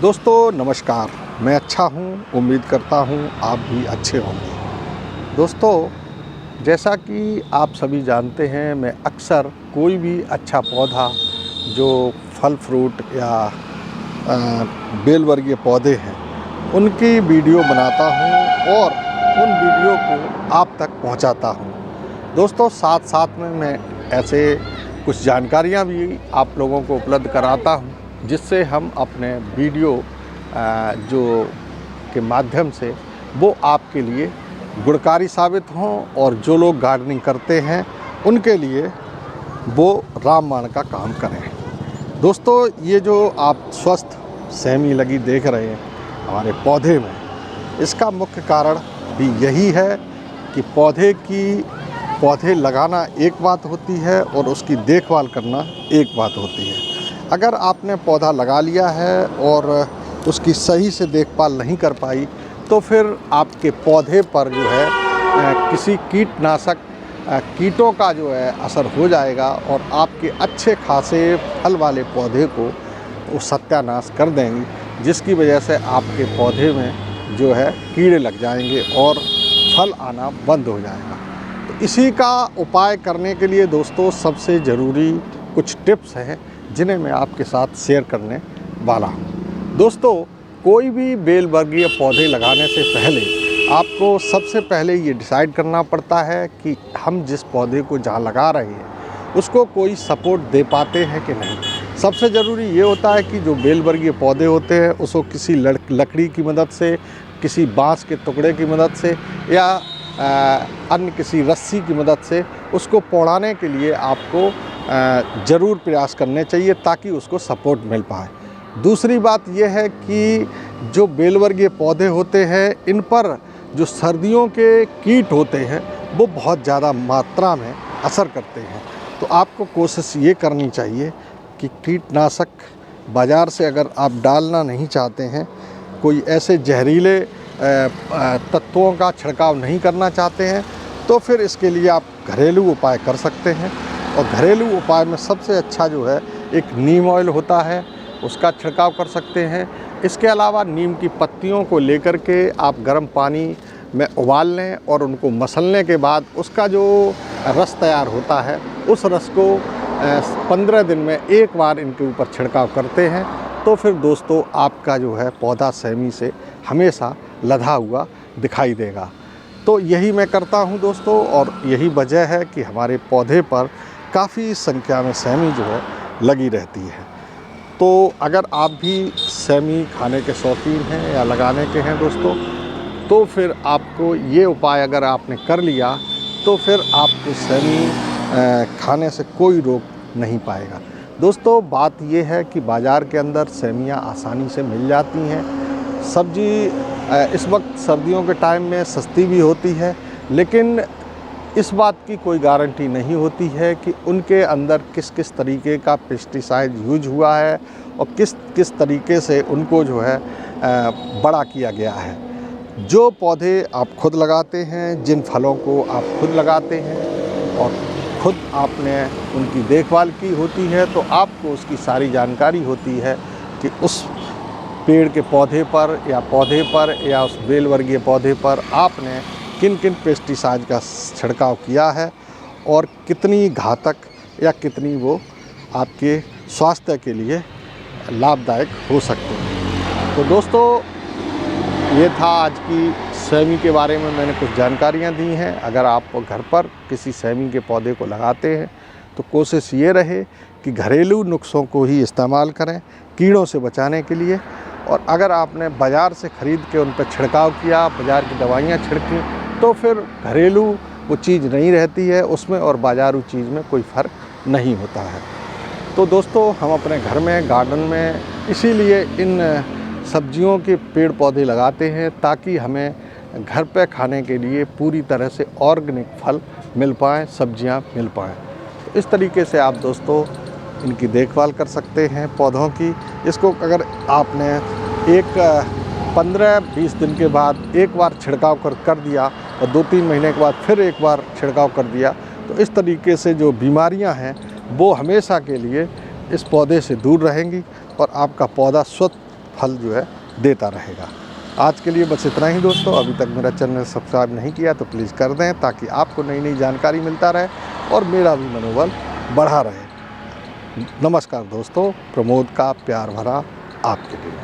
दोस्तों नमस्कार, मैं अच्छा हूँ। उम्मीद करता हूँ आप भी अच्छे होंगे। दोस्तों, जैसा कि आप सभी जानते हैं, मैं अक्सर कोई भी अच्छा पौधा जो फल फ्रूट या बेल वर्गीय पौधे हैं उनकी वीडियो बनाता हूँ और उन वीडियो को आप तक पहुँचाता हूँ। दोस्तों, साथ साथ में मैं ऐसे कुछ जानकारियाँ भी आप लोगों को उपलब्ध कराता हूँ जिससे हम अपने वीडियो जो के माध्यम से वो आपके लिए गुणकारी साबित हों और जो लोग गार्डनिंग करते हैं उनके लिए वो रामबाण का काम करें। दोस्तों, ये जो आप स्वस्थ सेमी लगी देख रहे हैं हमारे पौधे में, इसका मुख्य कारण भी यही है कि पौधे लगाना एक बात होती है और उसकी देखभाल करना एक बात होती है। अगर आपने पौधा लगा लिया है और उसकी सही से देखभाल नहीं कर पाई तो फिर आपके पौधे पर जो है किसी कीटनाशक कीटों का जो है असर हो जाएगा और आपके अच्छे खासे फल वाले पौधे को वो सत्यानाश कर देंगी, जिसकी वजह से आपके पौधे में जो है कीड़े लग जाएंगे और फल आना बंद हो जाएगा। तो इसी का उपाय करने के लिए दोस्तों सबसे ज़रूरी कुछ टिप्स हैं जिन्हें मैं आपके साथ शेयर करने वाला हूँ। दोस्तों, कोई भी बेल वर्गीय पौधे लगाने से पहले आपको सबसे पहले ये डिसाइड करना पड़ता है कि हम जिस पौधे को जहाँ लगा रहे हैं उसको कोई सपोर्ट दे पाते हैं कि नहीं। सबसे ज़रूरी ये होता है कि जो बेल वर्गीय पौधे होते हैं उसको किसी लकड़ी की मदद से, किसी बाँस के टुकड़े की मदद से या अन्य किसी रस्सी की मदद से उसको पौड़ाने के लिए आपको ज़रूर प्रयास करने चाहिए ताकि उसको सपोर्ट मिल पाए। दूसरी बात यह है कि जो बेल वर्गीय पौधे होते हैं इन पर जो सर्दियों के कीट होते हैं वो बहुत ज़्यादा मात्रा में असर करते हैं। तो आपको कोशिश ये करनी चाहिए कि कीटनाशक बाज़ार से अगर आप डालना नहीं चाहते हैं, कोई ऐसे जहरीले तत्वों का छिड़काव नहीं करना चाहते हैं, तो फिर इसके लिए आप घरेलू उपाय कर सकते हैं। और घरेलू उपाय में सबसे अच्छा जो है एक नीम ऑयल होता है, उसका छिड़काव कर सकते हैं। इसके अलावा नीम की पत्तियों को लेकर के आप गर्म पानी में उबाल लें और उनको मसलने के बाद उसका जो रस तैयार होता है उस रस को 15 दिन में एक बार इनके ऊपर छिड़काव करते हैं तो फिर दोस्तों आपका जो है पौधा सेमी से हमेशा लदा हुआ दिखाई देगा। तो यही मैं करता हूं दोस्तों, और यही वजह है कि हमारे पौधे पर काफ़ी संख्या में सेमी जो है लगी रहती है। तो अगर आप भी सेमी खाने के शौकीन हैं या लगाने के हैं दोस्तों, तो फिर आपको ये उपाय अगर आपने कर लिया तो फिर आपको सेमी खाने से कोई रोक नहीं पाएगा। दोस्तों, बात ये है कि बाज़ार के अंदर सेमियां आसानी से मिल जाती हैं। सब्जी इस वक्त सर्दियों के टाइम में सस्ती भी होती है, लेकिन इस बात की कोई गारंटी नहीं होती है कि उनके अंदर किस किस तरीके का पेस्टिसाइड यूज हुआ है और किस किस तरीके से उनको जो है बड़ा किया गया है। जो पौधे आप खुद लगाते हैं, जिन फलों को आप खुद लगाते हैं और खुद आपने उनकी देखभाल की होती है, तो आपको उसकी सारी जानकारी होती है कि उस पेड़ के पौधे पर या उस बेल वर्गीय पौधे पर आपने किन किन पेस्टिसाइड का छिड़काव किया है और कितनी घातक या कितनी वो आपके स्वास्थ्य के लिए लाभदायक हो सकते हैं। तो दोस्तों, ये था आज की सेमी के बारे में मैंने कुछ जानकारियाँ दी हैं। अगर आप घर पर किसी सेमी के पौधे को लगाते हैं तो कोशिश ये रहे कि घरेलू नुस्खों को ही इस्तेमाल करें कीड़ों से बचाने के लिए। और अगर आपने बाज़ार से ख़रीद के उन पर छिड़काव किया, बाज़ार की दवाइयाँ छिड़की, तो फिर घरेलू वो चीज़ नहीं रहती है उसमें और बाज़ारू चीज़ में कोई फ़र्क नहीं होता है। तो दोस्तों, हम अपने घर में गार्डन में इसीलिए इन सब्जियों के पेड़ पौधे लगाते हैं ताकि हमें घर पे खाने के लिए पूरी तरह से ऑर्गेनिक फल मिल पाएँ, सब्जियां मिल पाएँ। तो इस तरीके से आप दोस्तों इनकी देखभाल कर सकते हैं पौधों की। इसको अगर आपने 15-20 दिन के बाद एक बार छिड़काव कर दिया और 2-3 महीने के बाद फिर एक बार छिड़काव कर दिया, तो इस तरीके से जो बीमारियां हैं वो हमेशा के लिए इस पौधे से दूर रहेंगी और आपका पौधा स्वस्थ फल जो है देता रहेगा। आज के लिए बस इतना ही दोस्तों। अभी तक मेरा चैनल सब्सक्राइब नहीं किया तो प्लीज़ कर दें, ताकि आपको नई नई जानकारी मिलता रहे और मेरा भी मनोबल बढ़ा रहे। नमस्कार दोस्तों, प्रमोद का प्यार भरा आपके लिए।